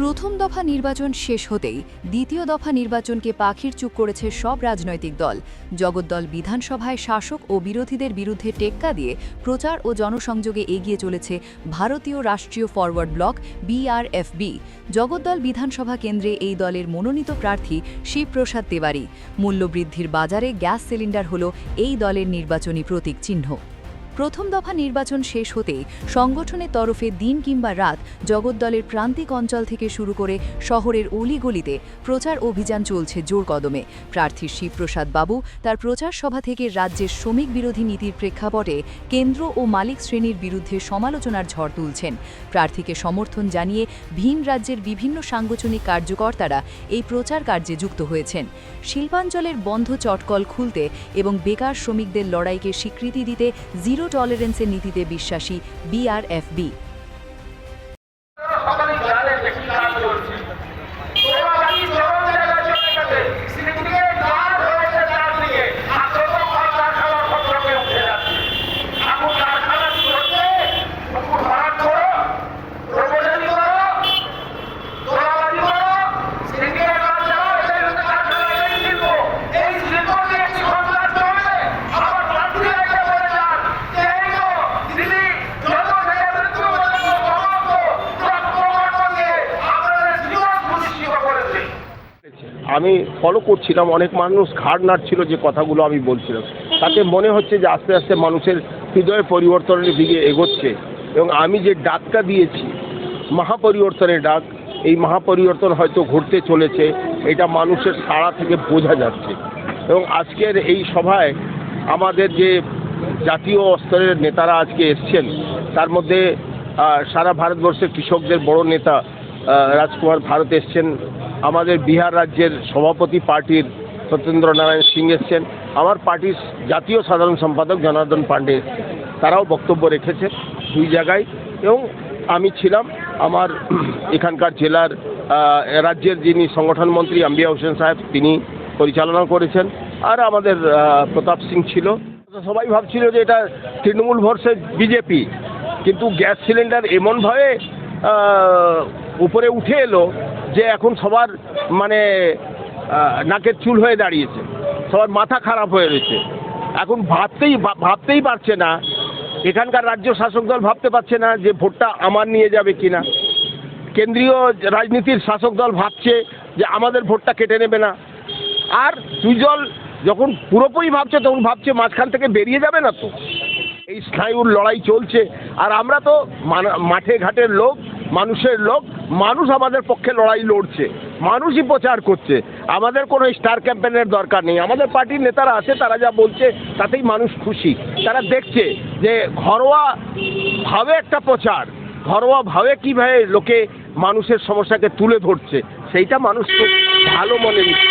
প্রথম দফা নির্বাচন শেষ হতেই দ্বিতীয় দফা নির্বাচনকে পাখির চুপ করেছে সব রাজনৈতিক দল। জগদ্দল বিধানসভায় শাসক ও বিরোধীদের বিরুদ্ধে টেক্কা দিয়ে প্রচার ও জনসংযোগে এগিয়ে চলেছে ভারতীয় রাষ্ট্রীয় ফরওয়ার্ড ব্লক BRFB। জগদ্দল বিধানসভা কেন্দ্রে এই দলের মনোনীত প্রার্থী শিবপ্রসাদ তেওয়ারি। মূল্যবৃদ্ধির বাজারে গ্যাস সিলিন্ডার হল এই দলের নির্বাচনী প্রতীক চিহ্ন। প্রথম দফা নির্বাচন শেষ হতেই সংগঠনের তরফে দিন কিংবা রাত জগদ্দলের প্রান্তিক অঞ্চল থেকে শুরু করে শহরের অলিগলিতে প্রচার অভিযান চলছে জোর কদমে। প্রার্থী শিবপ্রসাদ বাবু তার প্রচার সভা থেকে রাজ্যের শ্রমিক বিরোধী নীতির প্রেক্ষাপটে কেন্দ্র ও মালিক শ্রেণীর বিরুদ্ধে সমালোচনার ঝড় তুলছেন। প্রার্থীকে সমর্থন জানিয়ে ভিন রাজ্যের বিভিন্ন সাংগঠনিক কার্যকর্তারা এই প্রচার কার্যে যুক্ত হয়েছেন। শিল্পাঞ্চলের বন্ধ চটকল খুলতে এবং বেকার শ্রমিকদের লড়াইকে স্বীকৃতি দিতে জিরো টলারেন্সের নীতিতে বিশ্বাসী BRFB। আমি ফলো করছিলাম, অনেক মানুষ ঘাড় নাড়ছিল যে কথাগুলো আমি বলছিলাম, তাতে মনে হচ্ছে যে আস্তে আস্তে মানুষের হৃদয় পরিবর্তনের দিকে এগোচ্ছে। এবং আমি যে ডাকটা দিয়েছি মহাপরিবর্তনের ডাক, এই মহাপরিবর্তন হয়তো ঘটতে চলেছে, এটা মানুষের সাড়া থেকে বোঝা যাচ্ছে। এবং আজকের এই সভায় আমাদের যে জাতীয় স্তরের নেতারা আজকে এসছেন, তার মধ্যে সারা ভারতবর্ষের কৃষকদের বড় নেতা রাজকুমার ভারত এসছেন, আমাদের বিহার রাজ্যের সভাপতি পার্টির সত্যেন্দ্র নারায়ণ সিং এসছেন, আমার পার্টির জাতীয় সাধারণ সম্পাদক জনার্দন পাণ্ডে এসছেন। তারাও বক্তব্য রেখেছে দুই জায়গায়। এবং আমি ছিলাম, আমার এখানকার জেলার রাজ্যের যিনি সংগঠন মন্ত্রী আম্বিয়া হোসেন সাহেব, তিনি পরিচালনা করেছেন, আর আমাদের প্রতাপ সিং ছিল। সবাই ভাবছিল যে এটা তৃণমূল ভার্সেস বিজেপি, কিন্তু গ্যাস সিলিন্ডার এমনভাবে উপরে উঠে এলো যে এখন সবার মানে নাকের চুল হয়ে দাঁড়িয়েছে, সবার মাথা খারাপ হয়ে রয়েছে। এখন ভাবতেই পারছে না, এখানকার রাজ্য শাসক দল ভাবতে পারছে না যে ভোটটা আমার নিয়ে যাবে কিনা। কেন্দ্রীয় রাজনীতির শাসক দল ভাবছে যে আমাদের ভোটটা কেটে নেবে না। আর দুই দল যখন পুরোপুরি ভাবছে, তখন ভাবছে মাঝখান থেকে বেরিয়ে যাবে না তো। এই স্নায়ুর লড়াই চলছে, আর আমরা তো মাঠে ঘাটের লোক, মানুষের লোক, মানুষ আমাদের পক্ষে লড়াই লড়ছে, মানুষই প্রচার করছে। আমাদের কোনো স্টার ক্যাম্পেনের দরকার নেই। আমাদের পার্টির নেতারা আছে, তারা যা বলছে তাতেই মানুষ খুশি। তারা দেখছে যে ঘরোয়াভাবে একটা প্রচার, ঘরোয়াভাবে কীভাবে লোকে মানুষের সমস্যাকে তুলে ধরছে, সেইটা মানুষ খুব ভালো মনে নিচ্ছে।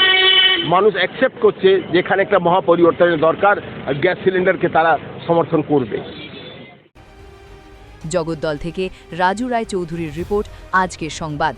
মানুষ অ্যাকসেপ্ট করছে যেখানে একটা মহাপরিবর্তনের দরকার, গ্যাস সিলিন্ডারকে তারা সমর্থন করবে। জগদ্দল থেকে রাজু রায় চৌধুরীর রিপোর্ট, আজকের সংবাদ।